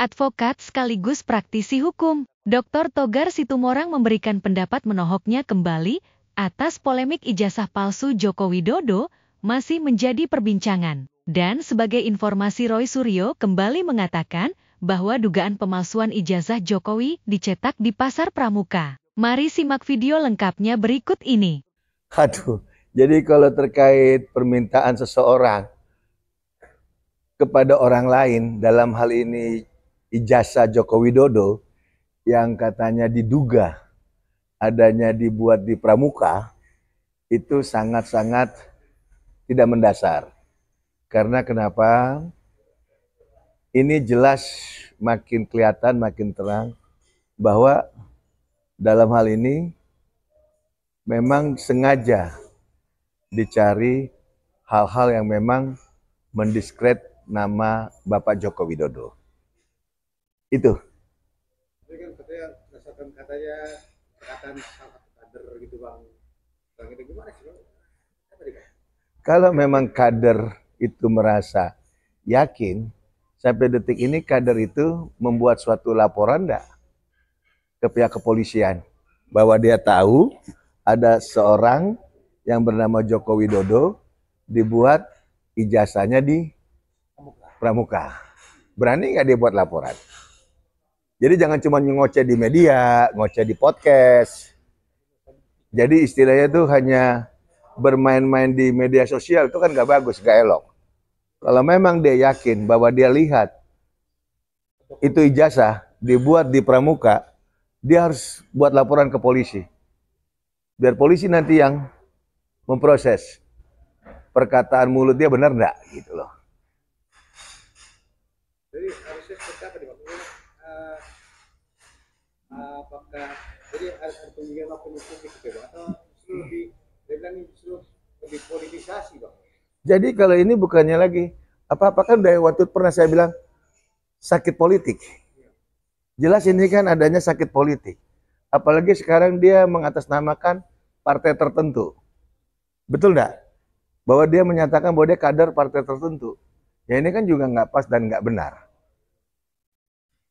advokat sekaligus praktisi hukum, Dr. Togar Situmorang memberikan pendapat menohoknya kembali atas polemik ijazah palsu Joko Widodo masih menjadi perbincangan. Dan sebagai informasi, Roy Suryo kembali mengatakan bahwa dugaan pemalsuan ijazah Jokowi dicetak di Pasar Pramuka. Mari simak video lengkapnya berikut ini. Aduh, jadi kalau terkait permintaan seseorang kepada orang lain, dalam hal ini ijazah Joko Widodo yang katanya diduga adanya dibuat di Pramuka, itu sangat-sangat tidak mendasar. Karena kenapa? Ini jelas makin kelihatan, makin terang bahwa dalam hal ini memang sengaja dicari hal-hal yang memang mendiskredit nama Bapak Joko Widodo. Itu. Jadi kan katanya berdasarkan katanya perkataan salah satu kader gitu bang itu gimana sih bang? Kalau memang kader itu merasa yakin, sampai detik ini kader itu membuat suatu laporan enggak ke pihak kepolisian bahwa dia tahu ada seorang yang bernama Joko Widodo dibuat ijazahnya di Pramuka. Berani nggak dia buat laporan? Jadi jangan cuma ngoceh di media, ngoceh di podcast. Jadi istilahnya itu hanya bermain-main di media sosial, itu kan nggak bagus, nggak elok. Kalau memang dia yakin bahwa dia lihat itu ijazah dibuat di Pramuka, dia harus buat laporan ke polisi. Biar polisi nanti yang memproses perkataan mulut dia benar enggak gitu loh. Jadi harusnya seperti apa nih maksudnya? Apakah jadi ada pemilihan waktu publik gitu atau lebih politisasi bang? Jadi kalau ini bukannya lagi apa-apa, kan dari waktu pernah saya bilang sakit politik. Jelas ini kan adanya sakit politik. Apalagi sekarang dia mengatasnamakan partai tertentu. Betul enggak? Bahwa dia menyatakan bahwa dia kader partai tertentu. Ya ini kan juga nggak pas dan nggak benar.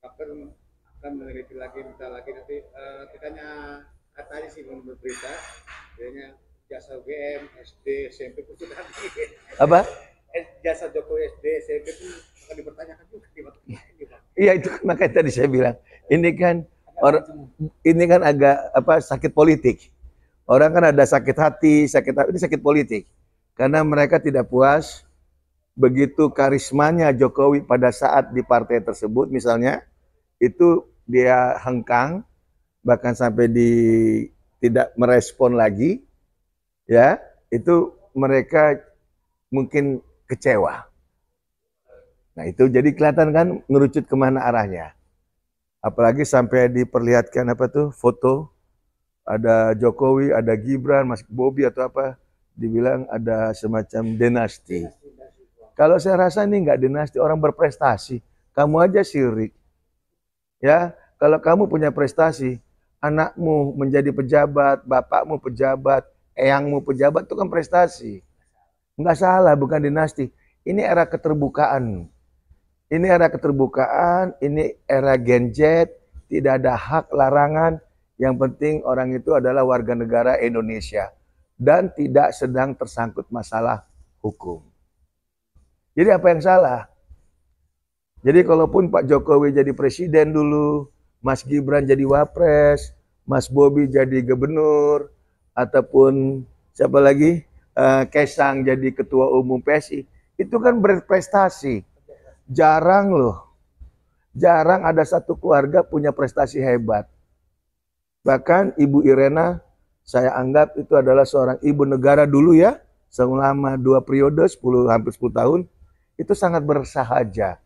Akan meneliti lagi, minta lagi nanti kitanya tadi sih menurut berita, kayaknya jasa UGM, SD, SMP pun sudah Apa? Jasa Jokowi SD, SMP pun akan dipertanyakan juga. Iya itu kan makanya tadi saya bilang ini kan agak sakit politik. Orang kan ada sakit hati, ini sakit politik. Karena mereka tidak puas begitu karismanya Jokowi pada saat di partai tersebut misalnya, itu dia hengkang, bahkan sampai tidak merespon lagi, ya itu mereka mungkin kecewa. Nah itu jadi kelihatan kan ngerucut kemana arahnya. Apalagi sampai diperlihatkan foto, ada Jokowi, ada Gibran, Mas Bobi atau apa, dibilang ada semacam dinasti. Kalau saya rasa ini nggak dinasti, orang berprestasi. Kamu aja sirik. Ya, kalau kamu punya prestasi, anakmu menjadi pejabat, bapakmu pejabat, eyangmu pejabat, itu kan prestasi. Nggak salah, bukan dinasti. Ini era keterbukaan. Ini era keterbukaan, ini era Gen Z, tidak ada hak larangan. Yang penting orang itu adalah warga negara Indonesia dan tidak sedang tersangkut masalah hukum. Jadi apa yang salah? Jadi kalaupun Pak Jokowi jadi presiden dulu, Mas Gibran jadi wapres, Mas Bobi jadi gubernur, ataupun siapa lagi, Kaisang jadi ketua umum PSI, itu kan berprestasi. Jarang loh, jarang ada satu keluarga punya prestasi hebat. Bahkan Ibu Irena, saya anggap itu adalah seorang ibu negara dulu ya, selama 2 periode, hampir 10 tahun, itu sangat bersahaja.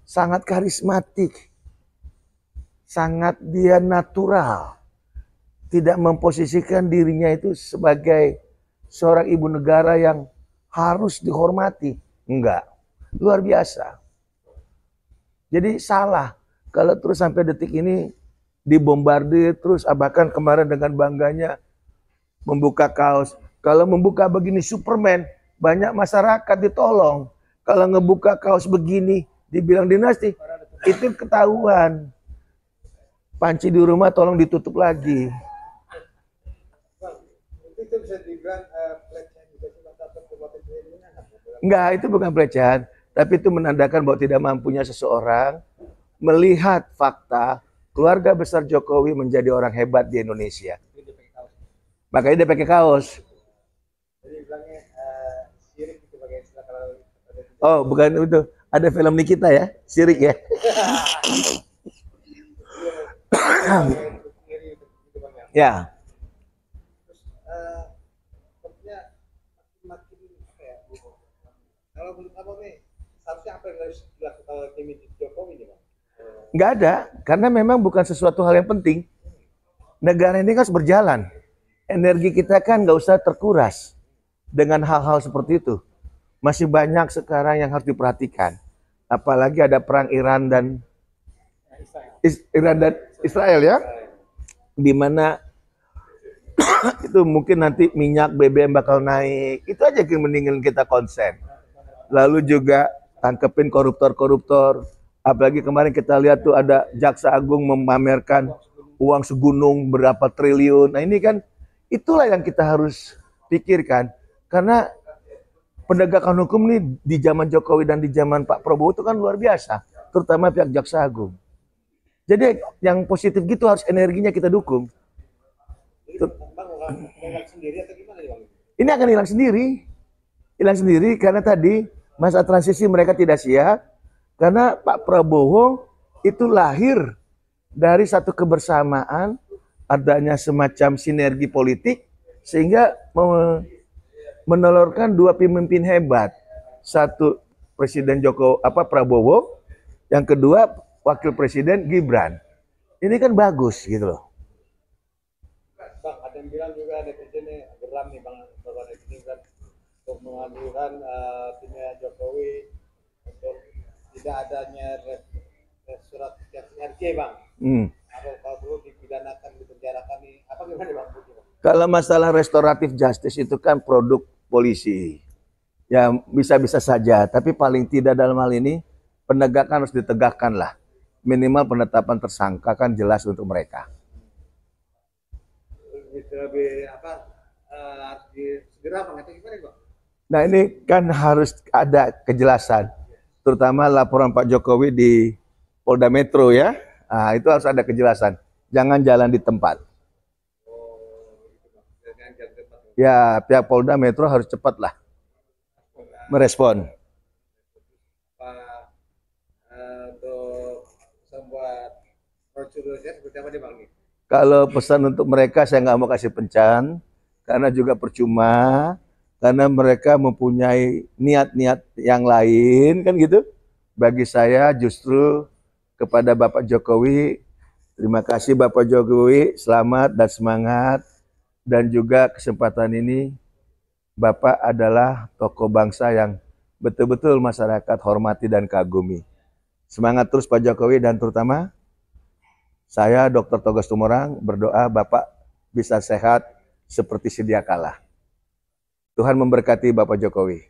Sangat karismatik, sangat dia natural, tidak memposisikan dirinya itu sebagai seorang ibu negara yang harus dihormati. Enggak, luar biasa. Jadi salah kalau terus sampai detik ini dibombardir terus, bahkan kemarin dengan bangganya membuka kaos. Kalau membuka begini Superman, banyak masyarakat ditolong. Kalau ngebuka kaos begini, Dibilang dinasti, itu ketahuan. Panci di rumah tolong ditutup lagi. Bang, itu bisa dibilang pelecehan juga sih, Bang, atau perbuatan kriminal. Enggak, itu bukan pelecehan, tapi itu menandakan bahwa tidak mampunya seseorang melihat fakta keluarga besar Jokowi menjadi orang hebat di Indonesia. Makanya dia pakai kaos. Jadi bilangnya sirik gitu pakai istilah kalau Oh, bukan itu. Ada film Nikita ya, sirik ya. kiri gitu Bang ya. Ya, Terus sepertinya makin apa ya gitu. Kalau menurut Abang nih, seharusnya apa yang harus dilakukan oleh tim Jokowi nih Bang? nggak ada, karena memang bukan sesuatu hal yang penting. Negara ini kan harus berjalan. Energi kita kan nggak usah terkuras dengan hal-hal seperti itu. Masih banyak sekarang yang harus diperhatikan. Apalagi ada perang Iran dan Israel ya, di mana itu mungkin nanti minyak BBM bakal naik. Itu aja yang mendingan kita konsen. Lalu juga tangkepin koruptor-koruptor. Apalagi kemarin kita lihat tuh ada Jaksa Agung memamerkan uang segunung berapa triliun. Nah ini kan itulah yang kita harus pikirkan. Karena penegakan hukum nih di zaman Jokowi dan di zaman Pak Prabowo itu kan luar biasa. Terutama pihak Jaksa Agung. Jadi yang positif gitu harus energinya kita dukung. Jadi Bang nggak sendiri atau gimana nih Bang? Ini akan hilang sendiri. Hilang sendiri karena tadi masa transisi mereka tidak siap. Karena Pak Prabowo itu lahir dari satu kebersamaan, adanya semacam sinergi politik, sehingga menelurkan dua pemimpin hebat. Satu Presiden Prabowo, yang kedua Wakil Presiden Gibran. Ini kan bagus gitu loh. Bang, ada yang bilang juga netizennya geram nih Bang, bahwa netizen kan untuk mengajukan timnya Jokowi untuk tidak adanya surat RJ Bang. Atau kalau perlu dipidanakan, dipenjarakan nih, apa gimana Bang? Kalau masalah restoratif justice itu kan produk polisi. Ya bisa-bisa saja, tapi paling tidak dalam hal ini penegakan harus ditegakkan lah. Minimal penetapan tersangka kan jelas untuk mereka. Lebih apa harus segera Bang, atau gimana Bang? Nah ini kan harus ada kejelasan, terutama laporan Pak Jokowi di Polda Metro ya. Nah, itu harus ada kejelasan. Jangan jalan di tempat. Ya pihak Polda Metro harus cepat lah merespon. Untuk membuat prosedurnya seperti apa nih Bang? Kalau pesan untuk mereka saya nggak mau kasih pencan, karena juga percuma, karena mereka mempunyai niat-niat yang lain kan gitu. Bagi saya justru kepada Bapak Jokowi, terima kasih Bapak Jokowi, selamat dan semangat. Dan juga kesempatan ini Bapak adalah tokoh bangsa yang betul-betul masyarakat hormati dan kagumi. Semangat terus Pak Jokowi, dan terutama saya Dr. Togar Situmorang berdoa Bapak bisa sehat seperti sedia kala. Tuhan memberkati Bapak Jokowi.